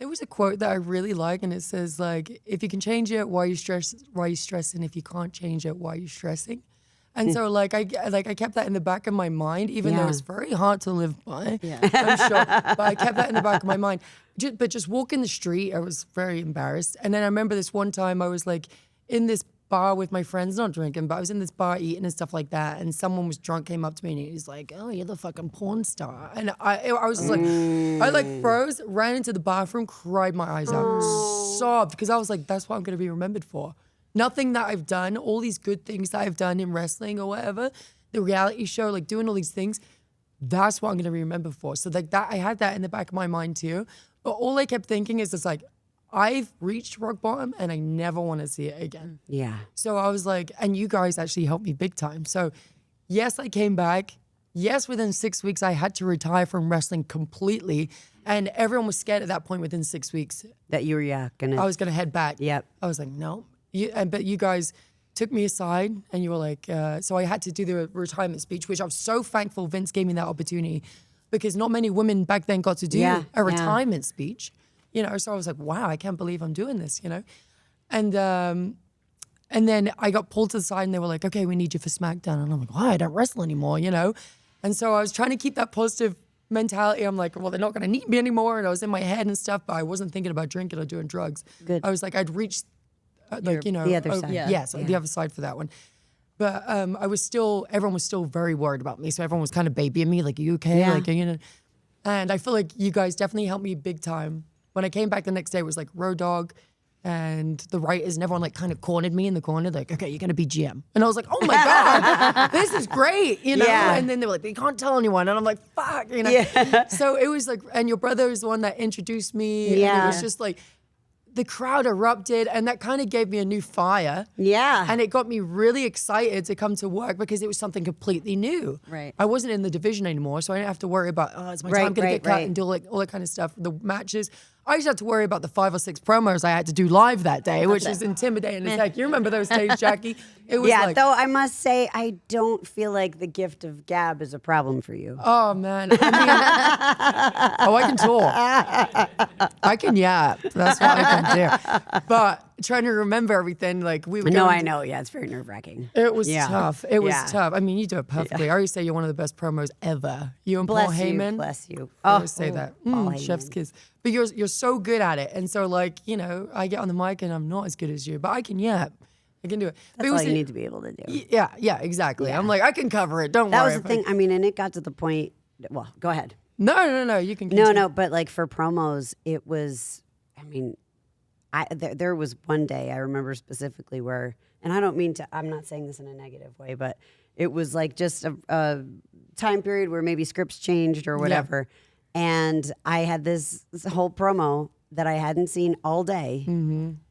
There was a quote that I really like, and it says like, "If you can change it, why are you stressing? If you can't change it, why are you stressing?" And so like I kept that in the back of my mind, even though it's very hard to live by. Yeah. I'm sure, but I kept that in the back of my mind. But just walking the street, I was very embarrassed. And then I remember this one time I was like in this bar with my friends, not drinking, but I was in this bar eating and stuff like that. And someone was drunk, came up to me and he was like, "Oh, you're the fucking porn star." And I was just like, I like froze, ran into the bathroom, cried my eyes out, sobbed, because I was like, that's what I'm going to be remembered for. Nothing that I've done, all these good things that I've done in wrestling or whatever, the reality show, like doing all these things, that's what I'm going to be remembered for. So like that, I had that in the back of my mind too. But all I kept thinking is just like, I've reached rock bottom and I never want to see it again. Yeah. So I was like, and you guys actually helped me big time. So yes, I came back. Yes, within 6 weeks, I had to retire from wrestling completely. And everyone was scared at that point within 6 weeks. That you were, I was going to head back. Yep. I was like, no. But you guys took me aside and you were like, so I had to do the retirement speech, which I'm so thankful Vince gave me that opportunity, because not many women back then got to do a retirement speech, you know? So I was like, wow, I can't believe I'm doing this, you know? And then I got pulled to the side and they were like, okay, we need you for SmackDown. And I'm like, why? I don't wrestle anymore, you know? And so I was trying to keep that positive mentality. I'm like, well, they're not going to need me anymore. And I was in my head and stuff, but I wasn't thinking about drinking or doing drugs. Good. I was like, I'd reached you know, the other side. So the other side for that one. But everyone was still very worried about me. So everyone was kind of babying me, like, are you okay? Yeah. Like, you know, and I feel like you guys definitely helped me big time. When I came back the next day, it was like Road Dogg and the writers and everyone like kind of cornered me in the corner, like, okay, you're going to be GM. And I was like, oh my God, this is great, you know? Yeah. And then they were like, you can't tell anyone. And I'm like, fuck, you know? Yeah. So it was like, and your brother was the one that introduced me. Yeah. And it was just like, the crowd erupted, and that kind of gave me a new fire. Yeah. And it got me really excited to come to work because it was something completely new. Right. I wasn't in the division anymore, so I didn't have to worry about, is my time going to get cut and do like all that kind of stuff. The matches. I just had to worry about the 5 or 6 promos I had to do live that day, which is intimidating as heck. You remember those days, Jackie? It was like, though I must say, I don't feel like the gift of gab is a problem for you. oh man. I can talk. I can yap. That's what I can do. But trying to remember everything, like we were No, going I know. Yeah, it's very nerve-wracking. It was tough. It was Yeah. tough. I mean, you do it perfectly. I always say you're one of the best promos ever. You and Paul Bless you. Heyman. Bless you. I always say that. Paul Chef's Heyman. kiss. But you're so good at it. And so like, you know, I get on the mic and I'm not as good as you, but I can yap. I can do it. But That's it was all you need to be able to do. Yeah, exactly. Yeah. I'm like, I can cover it. Don't That worry. was the thing. I mean, and it got to the point. Well, go ahead. No. You can continue. No, but like for promos, it was. I mean, there was one day I remember specifically where, and I don't mean to. I'm not saying this in a negative way, but it was like just a time period where maybe scripts changed or whatever, and I had this whole promo that I hadn't seen all day,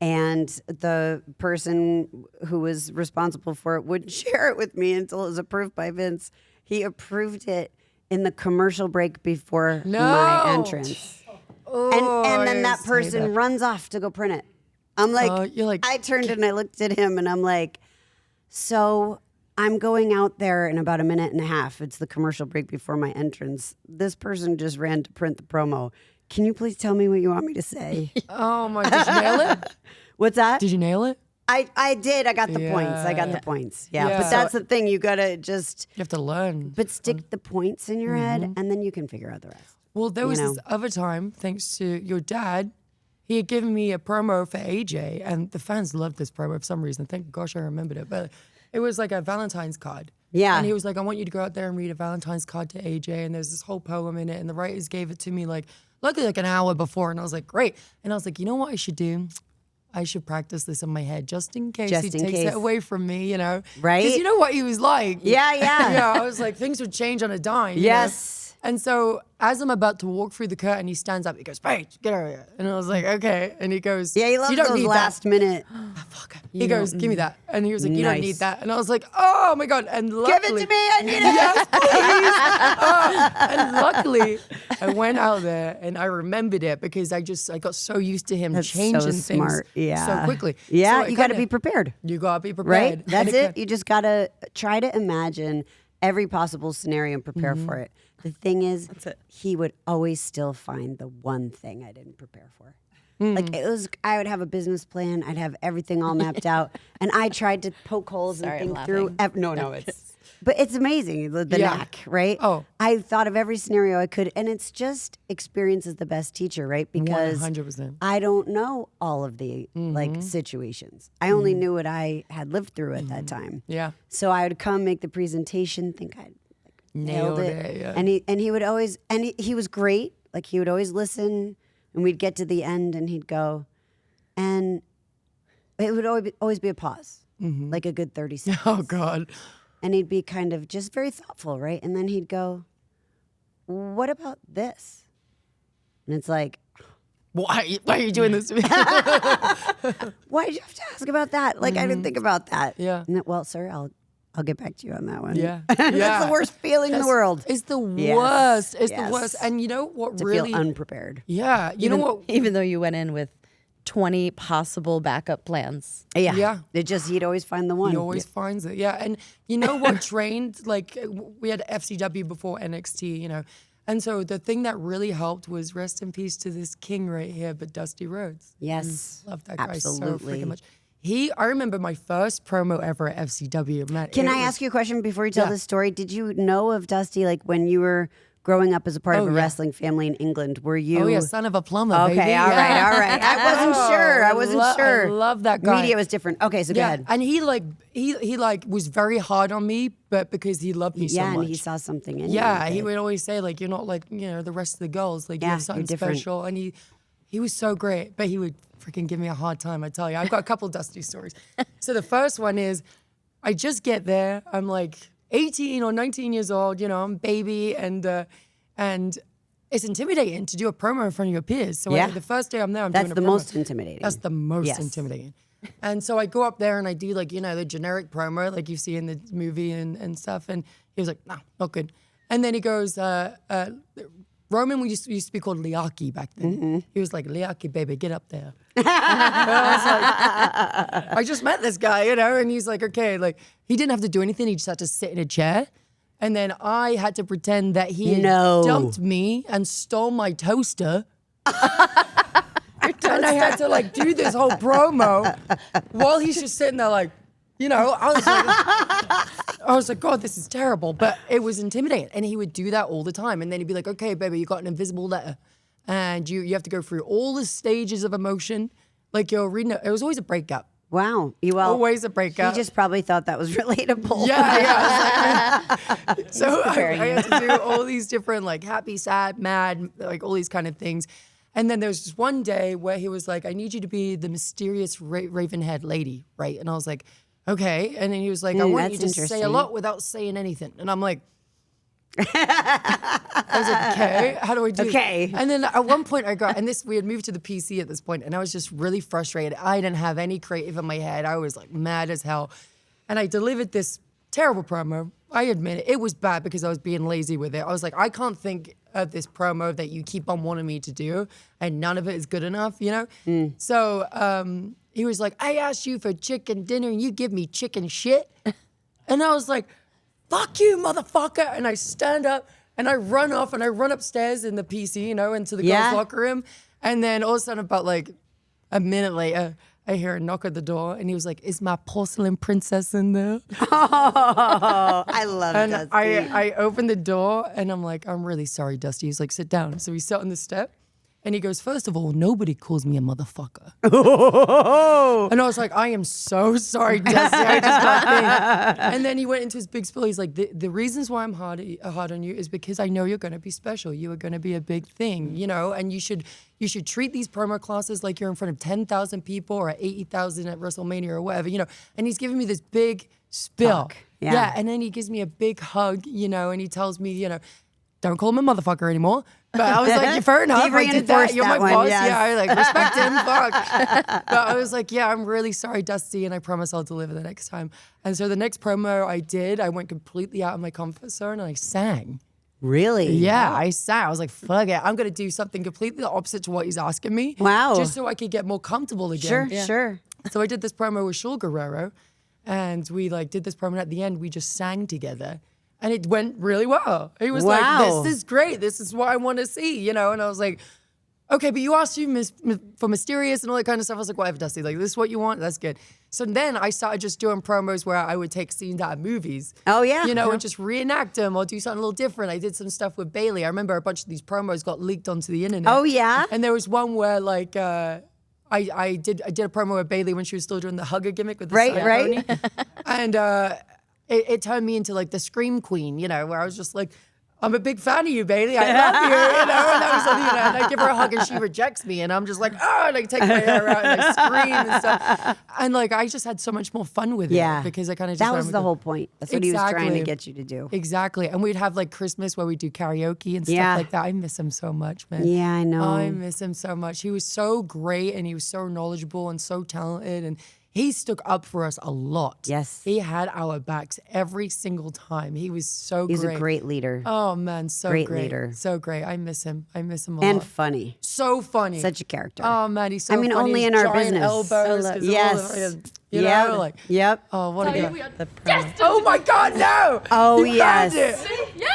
and the person who was responsible for it wouldn't share it with me until it was approved by Vince. He approved it in the commercial break before my entrance. And then that person runs off to go print it. I'm like, you're like, I turned and I looked at him and I'm like, so I'm going out there in about a minute and a half. It's the commercial break before my entrance. This person just ran to print the promo. Can you please tell me what you want me to say? oh my, did you nail it? What's that? Did you nail it? I did. I got the points. I got the points. Yeah. Yeah. But that's the thing. You got to just You have to learn. but stick the points in your head and then you can figure out the rest. Well, there was know? this other time, thanks to your dad, he had given me a promo for AJ, and the fans loved this promo for some reason. Thank gosh I remembered it. But it was like a Valentine's card. Yeah. And he was like, I want you to go out there and read a Valentine's card to AJ, and there's this whole poem in it, and the writers gave it to me luckily like an hour before, and I was like, great. And I was like, you know what I should do? I should practice this in my head just in case he takes it away from me, you know? Right? Because you know what he was like. Yeah. Yeah, I was like, things would change on a dime. you know? Yes. And so as I'm about to walk through the curtain, he stands up. He goes, Paige, get over here. And I was like, okay. And he goes, Yeah, he loves you don't those need last minute. that. Fuck. He goes, give me that. And he was like, you don't Nice. need that. And I was like, oh my God. And Give luckily, it to me. I need it. yes, please. And luckily, I went out there and I remembered it because I got so used to him That's changing so things smart. Yeah. so quickly. Yeah, So you got to be prepared. You got to be Right? prepared. That's And it. You just got to try to imagine every possible scenario and prepare for it. The thing is, he would always still find the one thing I didn't prepare for. Like I would have a business plan. I'd have everything all mapped out, and I tried to poke holes Sorry, I'm and think through. laughing. No, but it's amazing the Yeah. knack, right? Oh. I thought of every scenario I could, and it's just experience is the best teacher, right? Because 100%. I don't know all of the like situations. I only knew what I had lived through at that time. Yeah. So I would come make the presentation, think I nailed it, yeah. and he would always he was great. Like he would always listen, and we'd get to the end, and he'd go, and it would always be a pause, like a good 30 seconds. Oh God. And he'd be kind of just very thoughtful, right? And then he'd go, "What about this?" And it's like, Why are you doing this to me? why did you have to ask about that? Like I didn't think about that. Yeah. And then, well, sir, I'll get back to you on that one. Yeah. That's Yeah. the worst feeling in the world. It's the Yes. worst. It's Yes. the worst. And you know what To really? feel unprepared. Yeah. You know what? Even though you went in with 20 possible backup plans. Yeah. Yeah. He'd always find the one. He always finds it. Yeah. And you know what trained? Like we had FCW before NXT, you know. And so the thing that really helped was rest in peace to this king right here, but Dusty Rhodes. Yes. Love that guy so Absolutely. freaking much. I remember my first promo ever at FCW. Man, Can I ask you a question before you tell Yeah. this story? Did you know of Dusty like when you were growing up as a part of a yeah. wrestling family in England? Were you? Oh yeah, son of a plumber. Okay, baby. all right, Yeah. all right. I wasn't sure. I wasn't sure. I love that guy. Media was different. Okay, so go ahead. And he was very hard on me, but because he loved me so Yeah, much. and he saw something in you. Yeah, he that- would always say like, you're not like, you know, the rest of the girls. Like you Yeah, have you're something different. special. And he was so great, but he would freaking give me a hard time. I tell you, I've got a couple Dusty stories. So the first one is, I just get there. I'm like 18 or 19 years old. You know, I'm a baby, and it's intimidating to do a promo in front of your peers. So Yeah. the first day I'm there, I'm That's doing a the promo. most intimidating. That's the most Yes. intimidating. And so I go up there and I do like, you know, the generic promo like you see in the movie and stuff. And he was like, no, not good. And then he goes, Roman used to be called Liaki back then. Mm-hmm. He was like, Liaki, baby, get up there. And I was like, I just met this guy, you know, and he's like, okay, like he didn't have to do anything. He just had to sit in a chair. And then I had to pretend that he had No. dumped me and stole my toaster. And I had to like do this whole promo while he's just sitting there like, you know, I was like, God, this is terrible. But it was intimidating. And he would do that all the time. And then he'd be like, okay, baby, you got an invisible letter. And you have to go through all the stages of emotion. Like you're reading it. It was always a breakup. Wow. Always a breakup. He just probably thought that was relatable. Yeah. I was like, so I preparing had to do all these different like happy, sad, mad, like all these kind of things. And then there was just one day where he was like, I need you to be the mysterious raven-haired lady, right? And I was like, okay. And then he was like, I want you that's to say a interesting. lot without saying anything. And I'm like, I was like, okay, how do I do Okay. this? And then at one point we had moved to the PC at this point, and I was just really frustrated. I didn't have any creative in my head. I was like mad as hell. And I delivered this terrible promo. I admit it. It was bad because I was being lazy with it. I was like, I can't think of this promo that you keep on wanting me to do, and none of it is good enough, you know? So he was like, I asked you for chicken dinner, and you give me chicken shit. And I was like, fuck you, motherfucker. And I stand up and I run off and I run upstairs in the PC, you know, into the Yeah. girls' locker room. And then all of a sudden, about like a minute later, I hear a knock at the door and he was like, is my porcelain princess in there? Oh, I love And Dusty. I opened the door and I'm like, I'm really sorry, Dusty. He's like, sit down. So we sat on the step and he goes, first of all, nobody calls me a motherfucker. And I was like, I am so sorry, Dusty. I just got me. And then he went into his big spiel. He's like, the reasons why I'm hard on you is because I know you're going to be special. You are going to be a big thing, you know, and you should treat these promo classes like you're in front of 10,000 people or 80,000 at WrestleMania or whatever, you know. And he's giving me this big spiel. Talk. Yeah. And then he gives me a big hug, you know, and he tells me, you know, don't call him a motherfucker anymore. But I was like, yeah, fair enough. I did that. reinforced You're my that one, boss. yes. Yeah, I like respect him. Fuck. But I was like, yeah, I'm really sorry, Dusty, and I promise I'll deliver the next time. And so the next promo I did, I went completely out of my comfort zone and I sang. Really? Yeah, I sang. I was like, fuck it. I'm going to do something completely opposite to what he's asking me. Wow. Just so I could get more comfortable Sure, again. sure. So I did this promo with Shul Guerrero, and we like did this promo. And at the end, we just sang together, And it went really well. He was Wow. like, this is great. This is what I want to see, you know? And I was like, okay, but you asked for Mysterious and all that kind of stuff. I was like, whatever, Dusty. Like, this is what you want? That's good. So then I started just doing promos where I would take scenes out of movies. Oh, yeah. You know, and just reenact them or do something a little different. I did some stuff with Bailey. I remember a bunch of these promos got leaked onto the internet. Oh, yeah? And there was one where, like, I did a promo with Bailey when she was still doing the hugger gimmick with the Right, side right. pony. And it turned me into like the Scream Queen, you know, where I was just like, I'm a big fan of you, Bailey. I love you, you know. And I was like, you know, and I give her a hug and she rejects me, and I'm just like, oh, and I take my hair out and I scream and stuff. And like, I just had so much more fun with Yeah. it because I kind of just That ran was with the it. whole point. That's what he was trying to Exactly. get you to do. Exactly. And we'd have like Christmas where we do karaoke and stuff Yeah. like that. I miss him so much, man. Yeah, I know. I miss him so much. He was so great and he was so knowledgeable and so talented, and he stuck up for us a lot. Yes. He had our backs every single time. He was so He's great. a great leader Oh man, so Great great. leader. So great. I miss him. I miss him a and lot. funny. So funny. Such a character. Oh man, he's so I mean, funny. only His in our giant business. Elbows, 'cause of all Yes. the- you Yep. know, like, Yep. oh, what a Tell you guy. we are The destined Oh my God, no! Oh, You found yes. it. Yeah.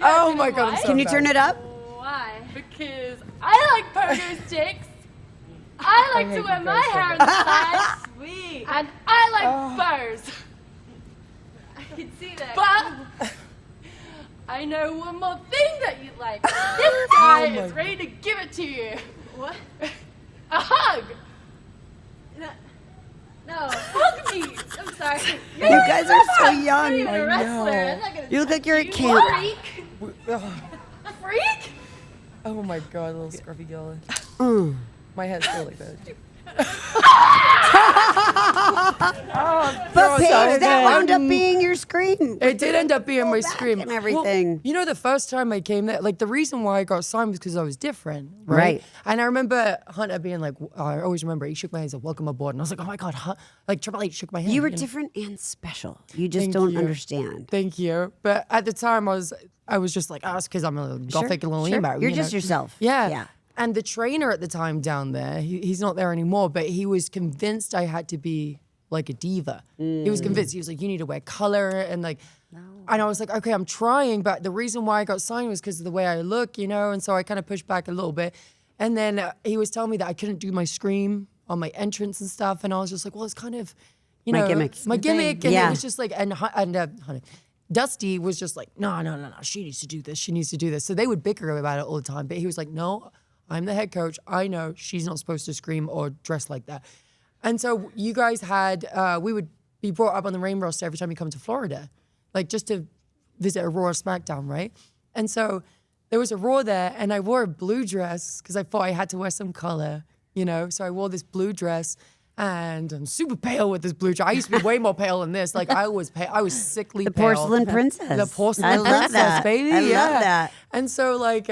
Oh my God, I'm so Can you turn it up? Why? Because I like pogo sticks. I like hate to wear you my guys so hair on the side. Sweet. And I like bows. I can see that. But I know one more thing that you like. This guy is ready to give it to you. What? A hug. No, hug me. I'm sorry. You guys are so You're young. even a wrestler. I'm not gonna You look like you're at you camp. freak. A freak? Oh my God, little scruffy girl. Mm. My head's still like that. But Paige, that good. wound up being your scream. It did end up being my back scream and everything. Well, you know, the first time I came there, like the reason why I got signed was because I was different, right? Right. And I remember Hunter being like, I always remember he shook my hand, he said, "Welcome aboard," and I was like, "Oh my God!" Like Triple H shook my hand. You were know? different and special. You just Thank don't you. understand. Thank you. But at the time, I was just like, oh, it's because I'm a little gothic little sure. emo. You're you just know? yourself. Yeah. Yeah. And the trainer at the time down there, he's not there anymore, but he was convinced I had to be like a diva. He was convinced. He was like, you need to wear color and like, and I was like, okay, I'm trying, but the reason why I got signed was because of the way I look, you know? And so I kind of pushed back a little bit. And then he was telling me that I couldn't do my scream on my entrance and stuff. And I was just like, well, it's kind of, you My know, gimmick. my gimmick. And Yeah. it was just like, honey, Dusty was just like, no, she needs to do this. She needs to do this. So they would bicker about it all the time. But he was like, no, I'm the head coach. I know she's not supposed to scream or dress like that. And so you guys had, we would be brought up on the Rain roster every time you come to Florida, like just to visit a Raw or SmackDown, right? And so there was a Raw there, and I wore a blue dress because I thought I had to wear some color, you know? So I wore this blue dress. And I'm super pale with this blue dress. I used to be way more pale than this. Like I was pale. I was sickly The pale. porcelain princess. The porcelain I love princess, that. baby. I love yeah. that. And so like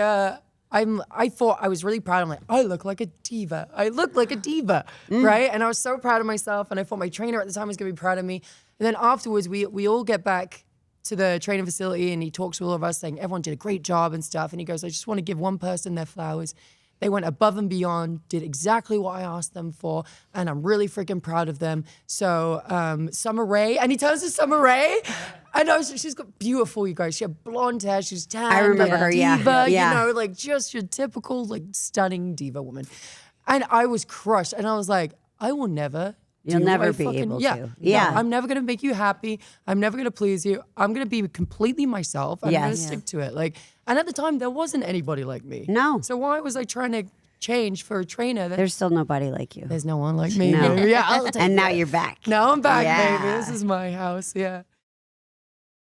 I thought I was really proud. I'm like, I look like a diva. I look like a diva, right? And I was so proud of myself. And I thought my trainer at the time was gonna be proud of me. And then afterwards, we all get back to the training facility, and he talks to all of us saying everyone did a great job and stuff. And he goes, I just want to give one person their flowers. They went above and beyond, did exactly what I asked them for, and I'm really freaking proud of them. So Summer Rae, and he turns to Summer Rae, and she's got beautiful, you guys. She had blonde hair, she's tan. I remember like her, yeah. diva, Yeah. you know, like just your typical, like stunning diva woman. And I was crushed, and I was like, I will never. You'll do what never I be fucking- able yeah, to. no, Yeah. I'm never gonna make you happy. I'm never gonna please you. I'm gonna be completely myself. I'm gonna Yes. stick to it. Like, and at the time, there wasn't anybody like me. No. So why was I trying to change for a trainer? There's still nobody like you. There's no one like me. No. Yeah, I'll take And now that. you're back. Now I'm back, Yeah. baby. This is my house. Yeah.